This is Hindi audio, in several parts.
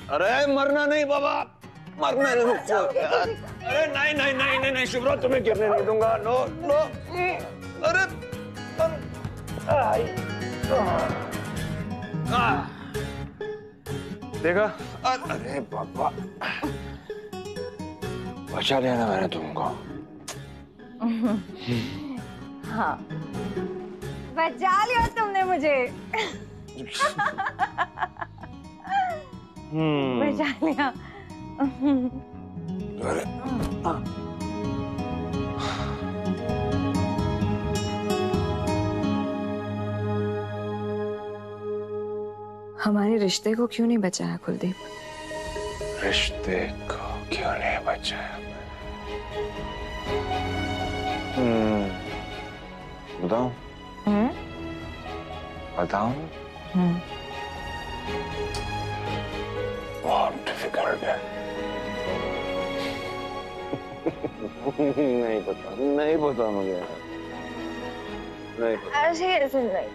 अरे मरना नहीं बाबा, मरना नहीं। अरे नहीं नहीं नहीं नहीं नहीं शुभ्रा, तुम्हें गिरने नहीं दूंगा। No no. अरे देखा? अरे बाबा, बचा लिया ना मैंने तुमको। हाँ, बचा लिया तुमने मुझे। बचा लिया। अरे हमारे रिश्ते को क्यों नहीं बचाया कुलदीप? रिश्ते को क्यों नहीं बचाया? बताऊं? बताऊं? बहुत डिफिकल्ट है। नहीं पता, नहीं पता मुझे, नहीं पता। ऐसे नहीं,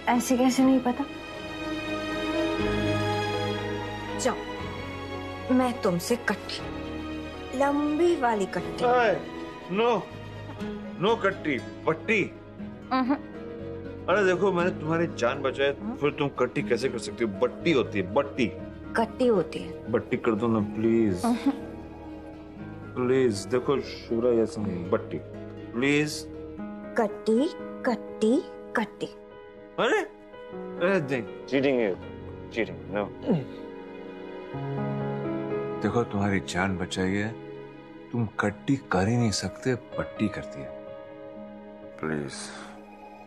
ऐसे कैसे नहीं पता? जाओ, मैं तुमसे कट्टी, लंबी वाली कट्टी। नो नो कट्टी, पट्टी। अरे देखो, मैंने तुम्हारी जान बचाई, फिर तुम कट्टी कैसे कर सकती हो? बट्टी होती है, बट्टी। कट्टी होती है। बट्टी कर दो ना प्लीज, प्लीज। देखो शुभ्रा, ये समझ, बट्टी प्लीज। कट्टी कट्टी कट्टी। अरे अरे नहीं, चीटिंग है, चीटिंग। नो। देखो तुम्हारी जान बचाई है, तुम कट्टी कर ही नहीं सकते, पट्टी करती है। प्लीज,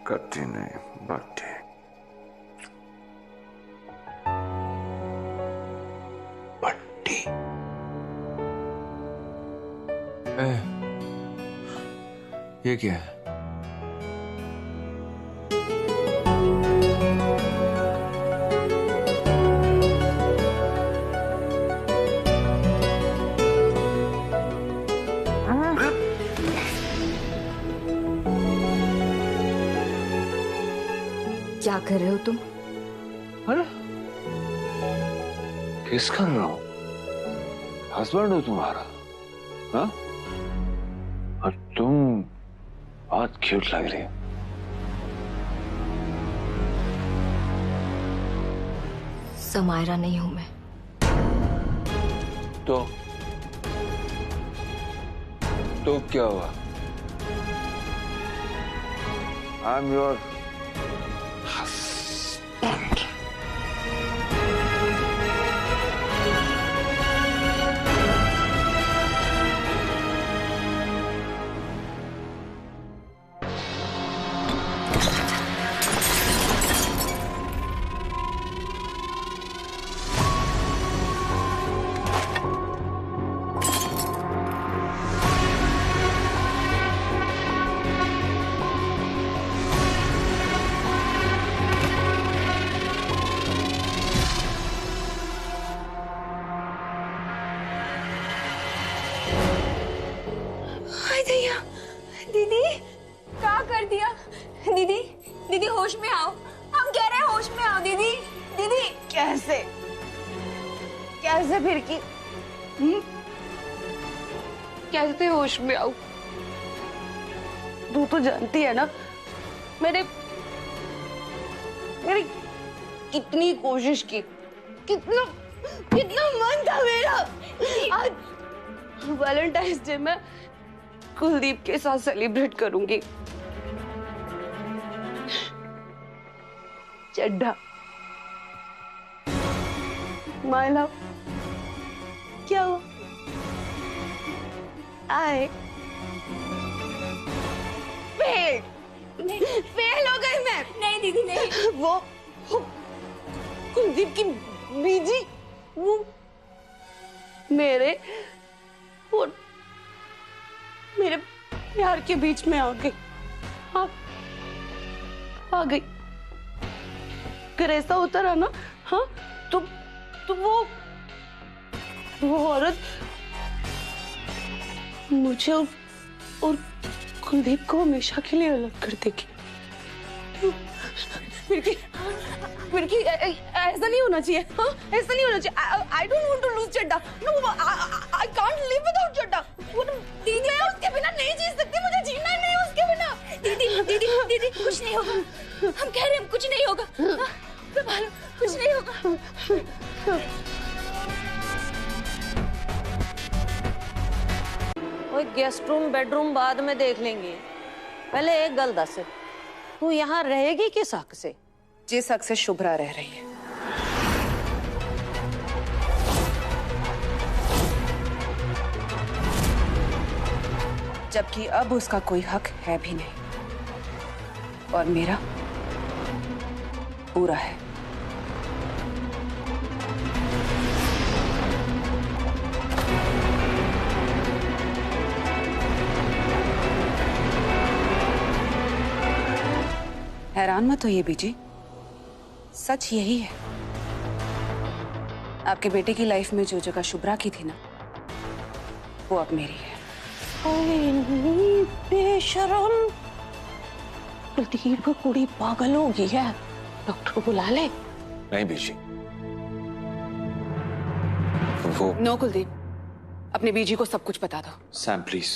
कट्टी नहीं, बट्टी। बट्टी। ये क्या है? क्या कर रहे हो तुम? अरे किस कर रहा हूँ? हस्बैंड हो तुम्हारा, हाँ? और तुम बहुत क्यूट लग रही हो। समायरा नहीं हूं मैं। तो क्या हुआ? I am your husband. दीदी क्या कर दिया? दीदी दीदी होश में आओ, हम कह रहे हैं होश में आओ। दीदी दीदी कैसे कैसे फिर की कैसे तो होश में आऊं? तू तो जानती है ना, मैंने कितनी कोशिश की, कितना कितना मन था मेरा। आज वैलेंटाइंस डे में कुलदीप के साथ सेलिब्रेट करूंगी। चड्ढा, माय लव, क्या हुआ? आए फेल हो गई मैं। नहीं दीदी नहीं। वो कुलदीप की बीजी वो मेरे और मेरे प्यार के बीच में आ गई। हाँ, आ गई। अगर ऐसा होता रहा ना, हाँ, तो वो औरत मुझे और कुलदीप को हमेशा के लिए अलग कर देगी। फिरकी ऐसा नहीं होना चाहिए। हाँ, ऐसा नहीं होना चाहिए। I don't want to lose Chaddha. No, I can't live without Chaddha. दीदी मैं उसके बिना नहीं जी सकती, मुझे जीना ही नहीं उसके बिना। दीदी दीदी दीदी कुछ नहीं होगा, हम कह रहे हैं कुछ नहीं होगा। हाँ, संभालो, कुछ नहीं होगा। ओए गेस्ट रूम बेडरूम बाद में देख लेंगे, पहले एक गल दस, तू यहाँ रहेगी किस हक से? जिस हक से शुभ्रा रह रही है। जबकि अब उसका कोई हक है भी नहीं और मेरा पूरा है। हैरान मत होइए बीजी, सच यही है। आपके बेटे की लाइफ में जो जगह शुभ्रा की थी ना, वो अब मेरी है। बेशरम, कुलदीप को कुड़ी पागल हो गई है, डॉक्टर को बुला ले। नहीं बीजी, वो नो कुलदीप, अपने बीजी को सब कुछ बता दो। Sam please.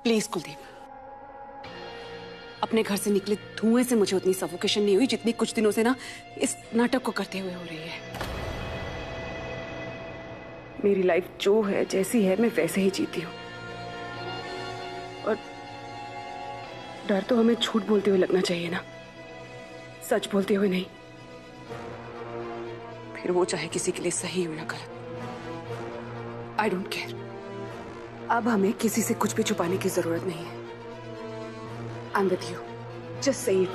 प्लीज कुलदीप, अपने घर से निकले धुएं से मुझे उतनी सफोकेशन नहीं हुई जितनी कुछ दिनों से ना इस नाटक को करते हुए हो रही है। मेरी लाइफ जो है जैसी है मैं वैसे ही जीती हूँ और डर तो हमें झूठ बोलते हुए लगना चाहिए ना, सच बोलते हुए नहीं। फिर वो चाहे किसी के लिए सही हो या गलत, आई डोंट केयर। अब हमें किसी से कुछ भी छुपाने की जरूरत नहीं है। I'm with you. Just say it.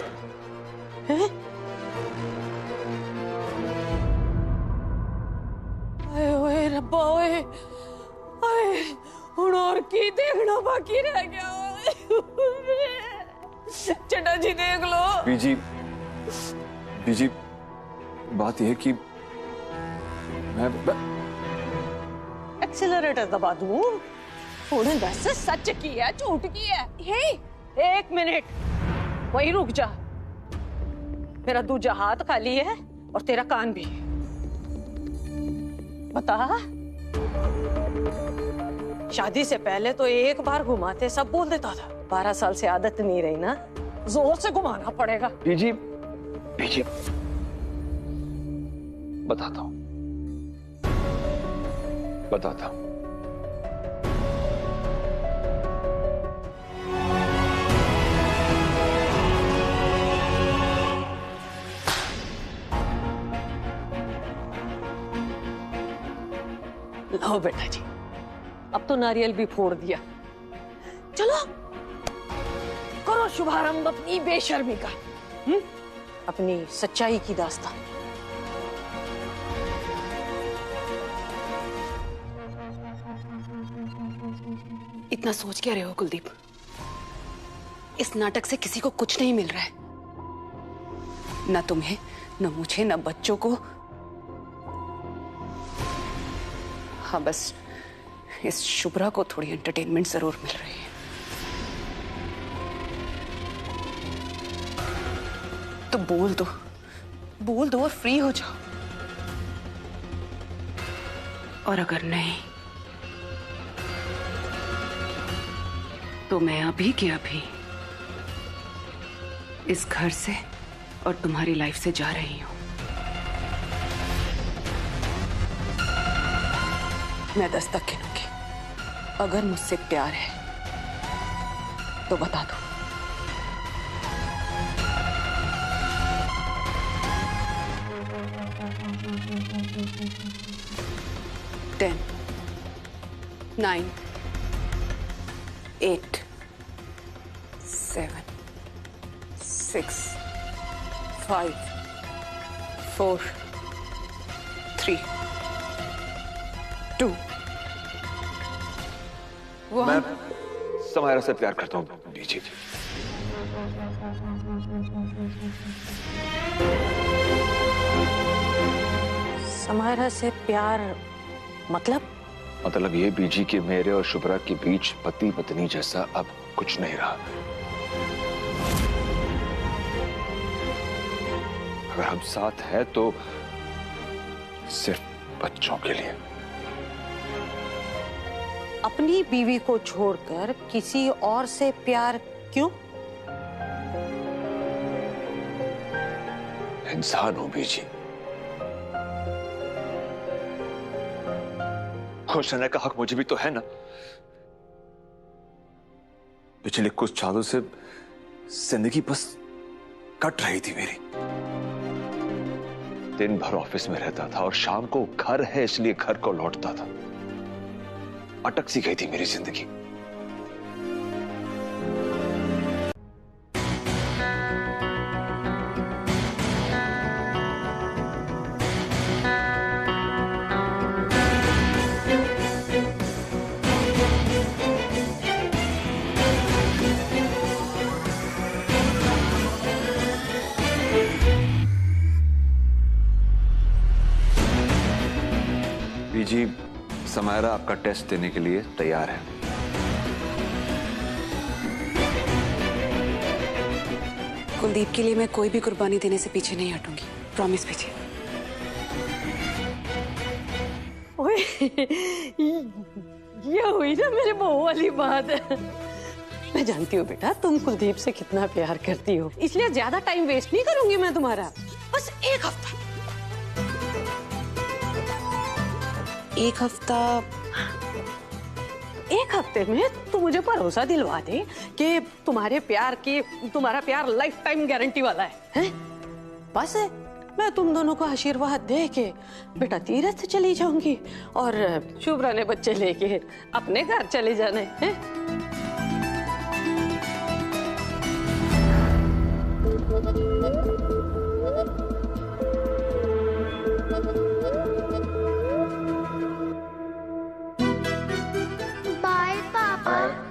हैं? आए ओए रब्बा ओए, आए हुण और की देखना बाकी रह गया। चड्डा जी देख लो। बीजी, बीजी, बात यह है कि मैं एक्सीलरेटर दबा दूं? उन्हें वैसे सच की है झूठ की है? हे, एक मिनट वहीं रुक जा। मेरा दूजा हाथ खाली है और तेरा कान भी। बता, शादी से पहले तो एक बार घुमाते सब बोल देता था, 12 साल से आदत नहीं रही ना, जोर से घुमाना पड़ेगा। बीजी, बीजी, बताता हूं, बताता हूं। लो बेटा जी, अब तो नारियल भी फोड़ दिया। चलो करो शुभारंभ अपनी बेशर्मी का, अपनी सच्चाई की दास्तान। इतना सोच क्या रहे हो कुलदीप? इस नाटक से किसी को कुछ नहीं मिल रहा है, न तुम्हें, न मुझे, न बच्चों को। हाँ, बस इस शुभ्रा को थोड़ी एंटरटेनमेंट जरूर मिल रही है। तो बोल दो और फ्री हो जाओ। और अगर नहीं तो मैं अभी के अभी इस घर से और तुम्हारी लाइफ से जा रही हूं। मैं 10 तक गिनूंगी, अगर मुझसे प्यार है तो बता दो। 10, 9, 8, 7, 6, 5, 4, 3, 2, 1। मैं समायरा से प्यार करता हूँ बीजी। समायरा से प्यार मतलब ये बीजी कि मेरे और शुभ्रा के बीच पति पत्नी जैसा अब कुछ नहीं रहा। अगर हम साथ हैं तो सिर्फ बच्चों के लिए। अपनी बीवी को छोड़कर किसी और से प्यार क्यों? इंसान हूं बीजी, खुश रहने का हक मुझे भी तो है ना। पिछले कुछ सालों से जिंदगी बस कट रही थी मेरी। दिन भर ऑफिस में रहता था और शाम को घर है इसलिए घर को लौटता था। अटक सी गई थी मेरी जिंदगी। बीजी, समायरा आपका टेस्ट देने के लिए तैयार है। कुलदीप के लिए मैं कोई भी कुर्बानी देने से पीछे नहीं हटूंगी, प्रॉमिस बीजी। ओए, ये हुई ना मेरे बहू वाली बात। मैं जानती हूँ बेटा तुम कुलदीप से कितना प्यार करती हो, इसलिए ज्यादा टाइम वेस्ट नहीं करूंगी मैं तुम्हारा। बस एक हफ्ता। एक हफ्ते में तू मुझे भरोसा दिलवा दे कि तुम्हारा प्यार लाइफ टाइम गारंटी वाला है? बस मैं तुम दोनों को आशीर्वाद दे के बेटा तीरथ चली जाऊंगी और शुभ्रा ने बच्चे लेके अपने घर चले जाने हैं।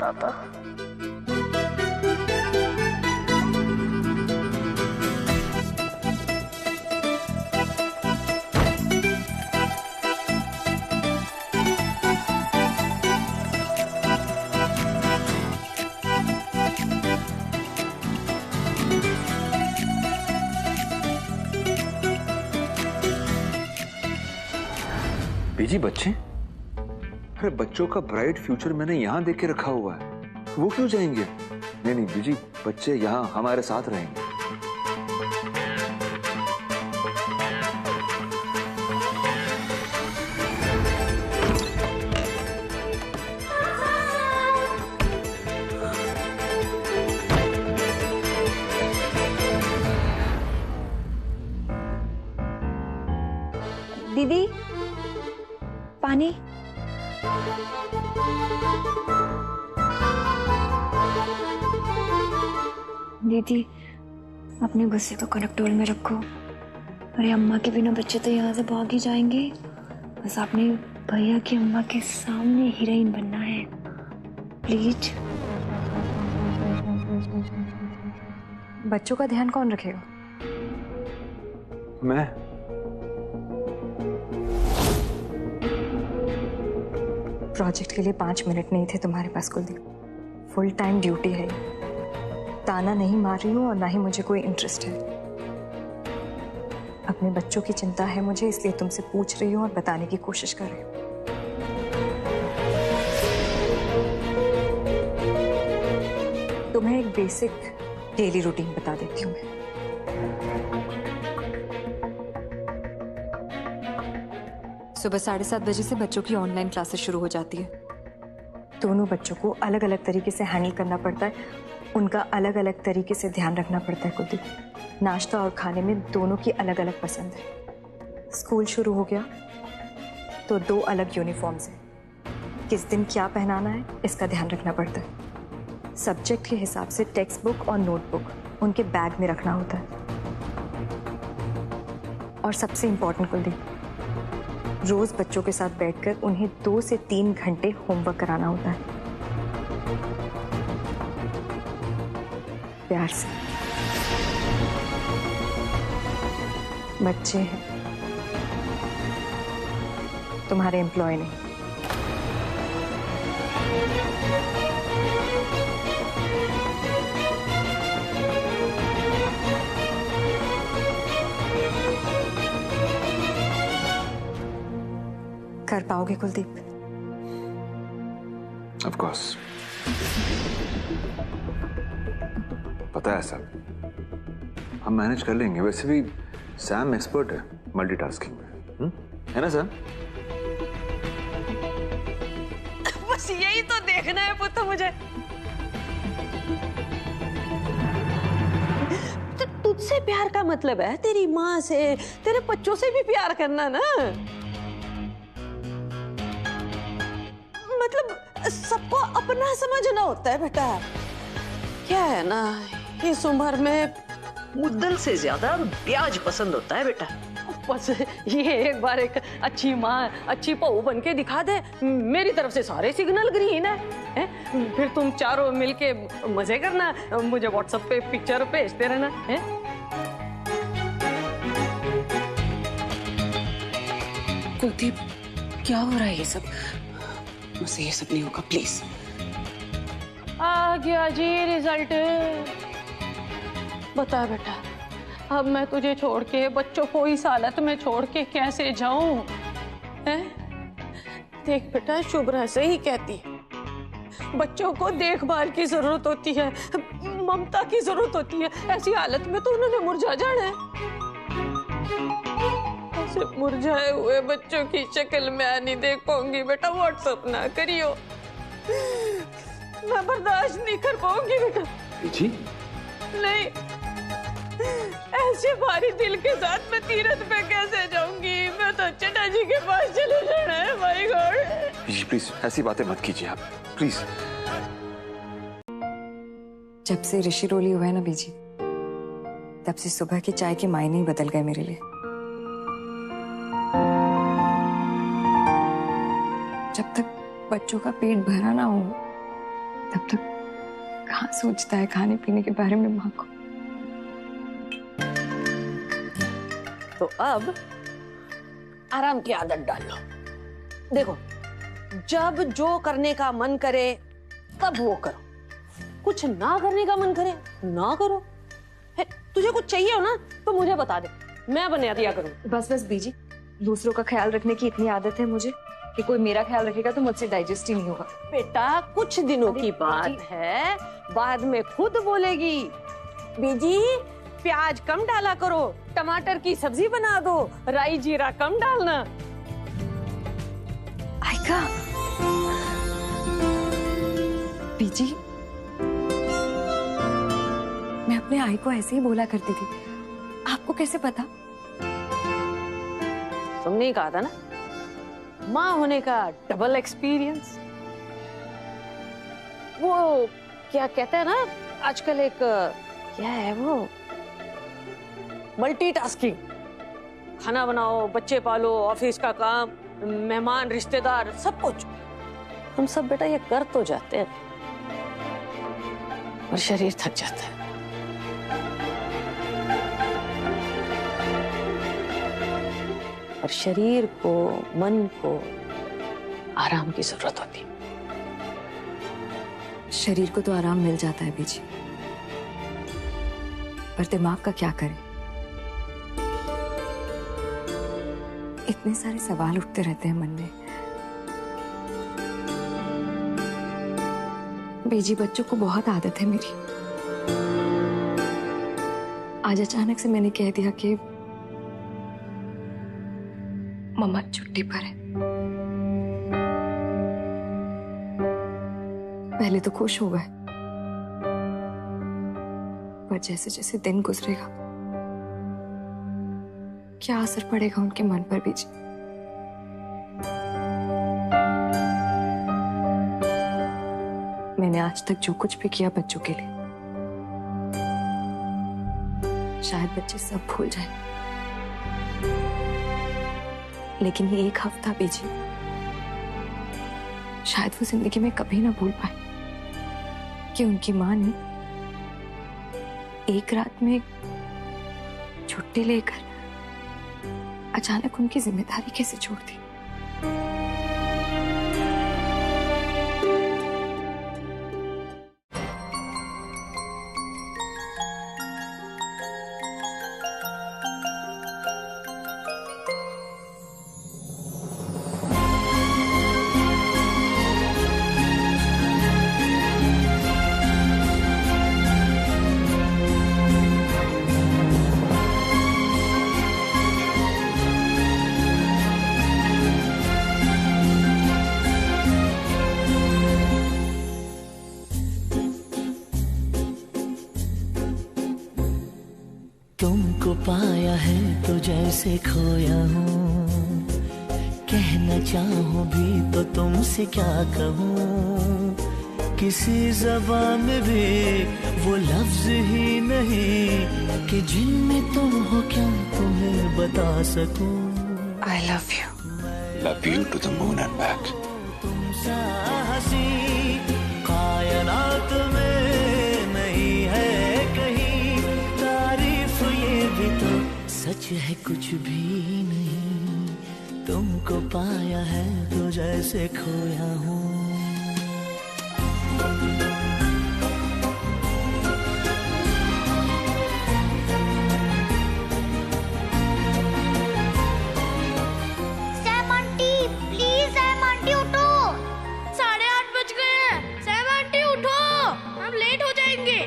पापा। बीजी बच्चे? अरे बच्चों का ब्राइट फ्यूचर मैंने यहाँ देख के रखा हुआ है, वो क्यों जाएंगे? नहीं नहीं बीजी, बच्चे यहाँ हमारे साथ रहेंगे। दीदी, पानी। दीदी, अपने गुस्से को कंट्रोल में रखो। अरे अम्मा के बिना बच्चे तो यहाँ से भाग ही जाएंगे। बस आपने भैया की अम्मा के सामने हीरोइन बनना है, प्लीज। बच्चों का ध्यान कौन रखेगा? मैं। प्रोजेक्ट के लिए 5 मिनट नहीं थे तुम्हारे पास कुलदीप। फुल टाइम ड्यूटी है। ताना नहीं मार रही हूँ और ना ही मुझे कोई इंटरेस्ट है। अपने बच्चों की चिंता है मुझे, इसलिए तुमसे पूछ रही हूँ और बताने की कोशिश कर रही हूँ। तुम्हें एक बेसिक डेली रूटीन बता देती हूँ मैं। सुबह 7:30 बजे से बच्चों की ऑनलाइन क्लासेस शुरू हो जाती है। दोनों बच्चों को अलग अलग तरीके से हैंडल करना पड़ता है, उनका अलग अलग तरीके से ध्यान रखना पड़ता है कुलदीप। नाश्ता और खाने में दोनों की अलग अलग पसंद है। स्कूल शुरू हो गया तो 2 अलग यूनिफॉर्म्स हैं। किस दिन क्या पहनाना है इसका ध्यान रखना पड़ता है। सब्जेक्ट के हिसाब से टेक्स्ट बुक और नोटबुक उनके बैग में रखना होता है। और सबसे इम्पोर्टेंट कुलदीप, रोज बच्चों के साथ बैठकर उन्हें 2 से 3 घंटे होमवर्क कराना होता है, प्यार से। बच्चे हैं, तुम्हारे एम्प्लॉय नहीं। कर पाओगे कुलदीप? Of course. पता है सब, हम मैनेज कर लेंगे। वैसे भी सैम एक्सपर्ट है मल्टीटास्किंग में, है ना सैम? बस यही तो देखना है पुत्र मुझे। तो तुझसे प्यार का मतलब है तेरी माँ से, तेरे बच्चों से भी प्यार करना ना। मतलब सबको अपना समझना होता है बेटा। क्या है ना, इस उम्र में मुद्दल से ज्यादा ब्याज पसंद होता है बेटा। बस ये एक बार एक अच्छी माँ, अच्छी बहू बन के दिखा दे, मेरी तरफ से सारे सिग्नल ग्रीन है? फिर तुम चारों मिलके मजे करना, मुझे व्हाट्सएप पे पिक्चर भेजते रहना है। कुलदीप, क्या हो रहा है ये सब? मुझसे ये सब नहीं होगा, प्लीज। आ गया जी रिजल्ट। बता बेटा, अब मैं तुझे छोड़ के, बच्चों को इस हालत में छोड़ के कैसे जाऊं? देख बेटा, शुभ्रा से ही कहती है, बच्चों को देखभाल की जरूरत होती है, ममता की जरूरत होती है। ऐसी हालत में तो उन्होंने मुरझा जाना है। ऐसे मुरझाए हुए बच्चों की शक्ल मैं नहीं देख पाऊंगी बेटा। व्हाट्सएप ना करियो, मैं बर्दाश्त नहीं कर पाऊंगी बेटा। जी नहीं, ऐसे भारी दिल के साथ मैं तीरथ पे कैसे जाऊंगी? मैं तो चटा जी के पास चले जाना है। My God. जी प्लीज ऐसी बातें मत कीजिए आप, प्लीज। जब से ऋषि रोली हुआ है ना बीजी, तब से सुबह की चाय के मायने ही बदल गए मेरे लिए। जब तक बच्चों का पेट भरा ना हो, तब तक कहाँ सोचता है खाने पीने के बारे में माँ को। तो अब आराम की आदत डाल लो। देखो, जब जो करने का मन करे तब वो करो, कुछ ना करने का मन करे ना करो। तुझे कुछ चाहिए हो ना तो मुझे बता दे, मैं बना दिया करूँ। बस बस बीजी, दूसरों का ख्याल रखने की इतनी आदत है मुझे कि कोई मेरा ख्याल रखेगा तो मुझसे डाइजेस्ट ही नहीं होगा। बेटा, कुछ दिनों की बात है, बाद में खुद बोलेगी, बीजी प्याज कम डाला करो, टमाटर की सब्जी बना दो, राई जीरा कम डालना। आयका, बीजी, मैं अपने आई को ऐसे ही बोला करती थी, आपको कैसे पता? तुमने ही कहा था ना, माँ होने का डबल एक्सपीरियंस। वो क्या कहते हैं ना आजकल, एक क्या है वो, मल्टीटास्किंग। खाना बनाओ, बच्चे पालो, ऑफिस का काम, मेहमान, रिश्तेदार, सब कुछ। हम सब बेटा ये कर तो जाते हैं और शरीर थक जाता है। और शरीर को, मन को आराम की जरूरत होती है। शरीर को तो आराम मिल जाता है बीजी, पर दिमाग का क्या करें? इतने सारे सवाल उठते रहते हैं मन में। बीजी, बच्चों को बहुत आदत है मेरी। आज अचानक से मैंने कह दिया कि मम्मा छुट्टी पर है। पहले तो खुश हो गए, पर जैसे जैसे दिन गुजरेगा क्या असर पड़ेगा उनके मन पर बीजी। मैंने आज तक जो कुछ भी किया बच्चों के लिए, शायद बच्चे सब भूल जाएं, लेकिन ये एक हफ्ता बीजी शायद वो जिंदगी में कभी ना भूल पाए कि उनकी माँ ने एक रात में छुट्टी लेकर अचानक उनकी जिम्मेदारी कैसे छोड़ दी। जैसे खोया हूँ, कहना चाहूँ भी तो तुमसे क्या कहूँ, किसी ज़बान में भी वो लफ्ज ही नहीं कि जिनमें तुम हो क्या तुम्हें बता सकूँ। I love you. Love you to the moon and back. तुम सा हंसी कायनात में नहीं है कहीं, तारीफ ये भी तो सच है कुछ भी नहीं, तुमको पाया है तो जैसे खोया हूँ। Sam aunty, please Sam aunty उठो। 8:30 बज गए हैं। सैम आंटी उठो, हम लेट हो जाएंगे।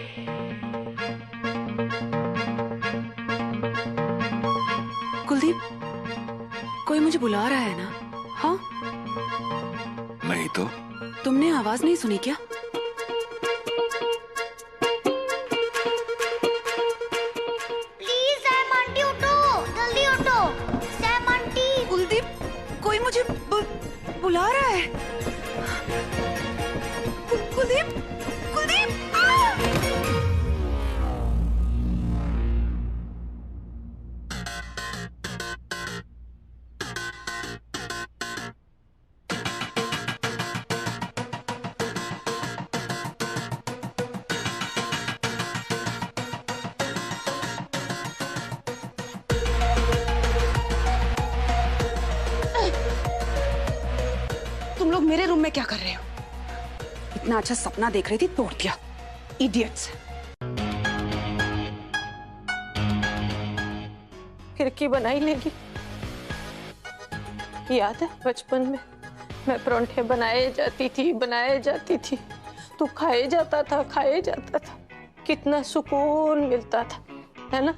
कुलदीप, कोई मुझे बुला रहा है ना? हाँ, नहीं तो तुमने आवाज नहीं सुनी क्या? प्लीज सैम आंटी उठो, जल्दी उठो। Sam aunty. कुलदीप, कोई मुझे बुला रहा है। कुलदीप, कुलदीप, आ! तुम लोग मेरे रूम में क्या कर रहे हो? इतना अच्छा सपना देख रही थी, तोड़ दिया। इडियट्स। खिड़की बनाई लेगी। याद है बचपन में मैं परांठे बनाए जाती थी, तू खाए जाता था, कितना सुकून मिलता था, है ना?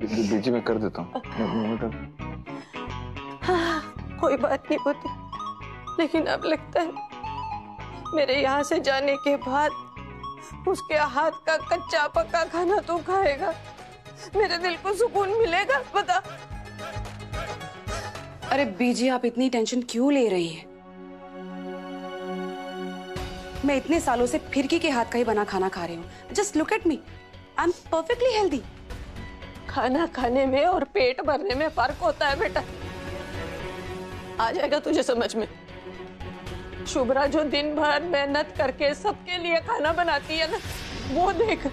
बीजी में कर देता हूँ। हाँ, कोई बात नहीं होती, लेकिन अब लगता है मेरे यहाँ से जाने के बाद उसके हाथ का कच्चा पक्का खाना तू खाएगा, मेरे दिल को सुकून मिलेगा, बता। अरे बीजी, आप इतनी टेंशन क्यों ले रही हैं? मैं इतने सालों से फिरकी के हाथ का ही बना खाना खा रही हूँ। Just look at me, I am perfectly healthy. खाना खाने में और पेट भरने में फर्क होता है बेटा, आ जाएगा तुझे समझ में। शुभ्रा जो दिन भर मेहनत करके सबके लिए खाना बनाती है ना, वो देख,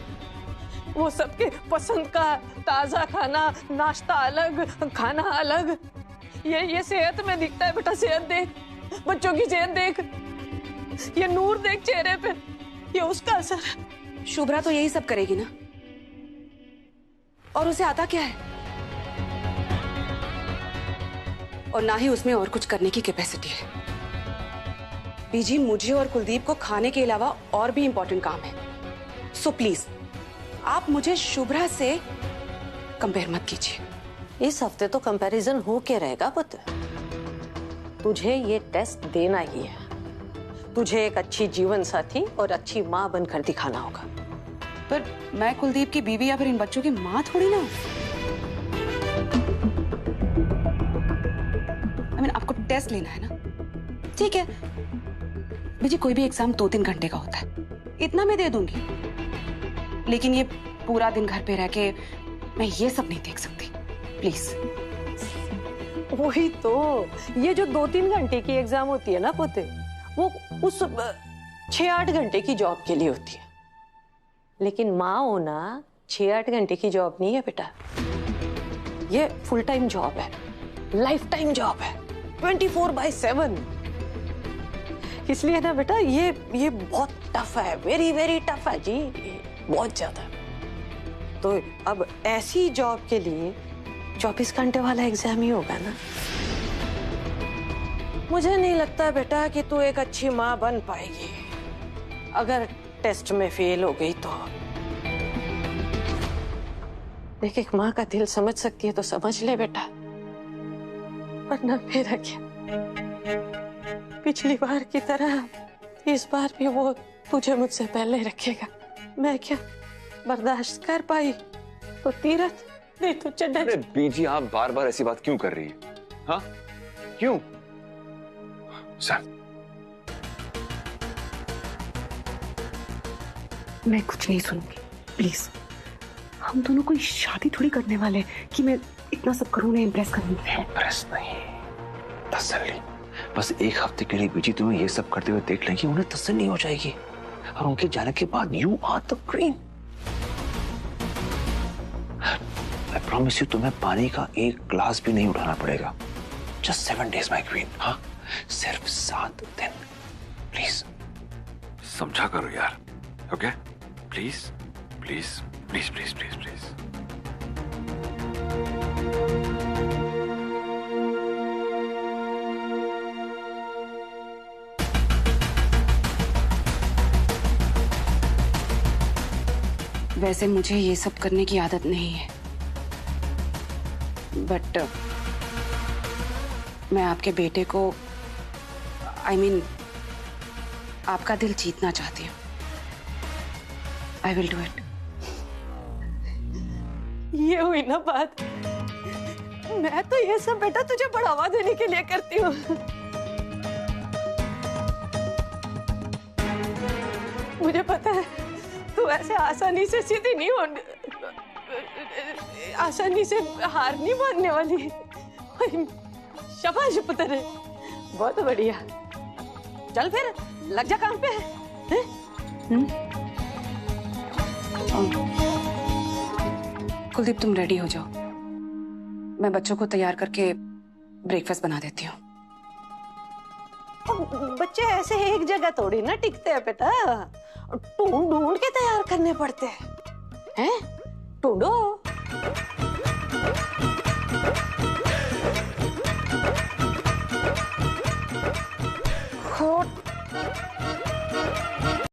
वो सबके पसंद का ताजा खाना, नाश्ता अलग, खाना अलग। ये सेहत में दिखता है बेटा, सेहत देख, बच्चों की सेहत देख, ये नूर देख चेहरे पे, ये उसका असर है। शुभ्रा तो यही सब करेगी ना, और उसे आता क्या है? और ना ही उसमें और कुछ करने की कैपेसिटी है। बीजी, मुझे और कुलदीप को खाने के अलावा और भी इंपॉर्टेंट काम है। सो प्लीज, आप मुझे शुभ्रा से कंपेयर मत कीजिए। इस हफ्ते तो कंपैरिजन हो के रहेगा पुत्र, तुझे ये टेस्ट देना ही है। तुझे एक अच्छी जीवन साथी और अच्छी माँ बनकर दिखाना होगा। पर मैं कुलदीप की बीवी या फिर इन बच्चों की माँ थोड़ी ना हूं। आपको टेस्ट लेना है ना, ठीक है। बीजी, कोई भी एग्जाम 2-3 घंटे का होता है, इतना मैं दे दूंगी, लेकिन ये पूरा दिन घर पे रह के मैं ये सब नहीं देख सकती, प्लीज। वही तो, ये जो 2-3 घंटे की एग्जाम होती है ना पुत्र, वो उस 6-8 घंटे की जॉब के लिए होती है। लेकिन माँ होना 6-8 घंटे की जॉब नहीं है बेटा, ये फुल टाइम जॉब है, लाइफ टाइम जॉब है, 24/7। इसलिए ना बेटा, ये बहुत टफ है, वेरी वेरी टफ है जी, बहुत ज्यादा। तो अब ऐसी जॉब के लिए 24 घंटे वाला एग्जाम ही होगा ना। मुझे नहीं लगता बेटा कि तू एक अच्छी माँ बन पाएगी अगर टेस्ट में फेल हो गई तो। देख, एक माँ का दिल समझ सकती है तो समझ ले बेटा, वरना मेरा क्या। पिछली बार की तरह इस बार भी वो तुझे मुझसे पहले रखेगा। मैं क्या बर्दाश्त कर पाई तो तीरथ नहीं तो चढ़ा। अरे बीजी, आप बार बार ऐसी बात क्यों कर रही है? हाँ क्यों? सैम, मैं कुछ नहीं सुनूंगी, प्लीज। हम दोनों कोई शादी थोड़ी करने वाले हैं कि मैं इतना सब करूँ उन्हें इम्प्रेस करूंगी। इम्प्रेस नहीं, तसल्ली। बस एक हफ्ते के लिए बीजी तुम्हें ये सब करते हुए देख लेंगी, उन्हें तसल्ली हो जाएगी, और उनके जाने के बाद you are the queen. I promise you, तुम्हें पानी का एक ग्लास भी नहीं उठाना पड़ेगा। Just 7 days my queen. हाँ, सिर्फ 7 दिन। प्लीज समझा करो यार, okay? Please please please please please please. वैसे मुझे ये सब करने की आदत नहीं है, बट मैं आपके बेटे को I mean, आपका दिल जीतना चाहती हूँ। I will do it. ये हुई ना बात। मैं तो ये सब बेटा तुझे बढ़ावा देने के लिए करती हूँ। मुझे पता है तू ऐसे आसानी से सीधी नहीं हो, आसानी से हार नहीं मानने वाली। शाबाश पुत्र, बहुत बढ़िया। चल फिर लग जा काम पे। कुलदीप, तुम रेडी हो जाओ, मैं बच्चों को तैयार करके ब्रेकफास्ट बना देती हूँ। बच्चे ऐसे एक जगह थोड़ी ना टिकते हैं बेटा, ढूंढ ढूंढ के तैयार करने पड़ते हैं। ढूंढो।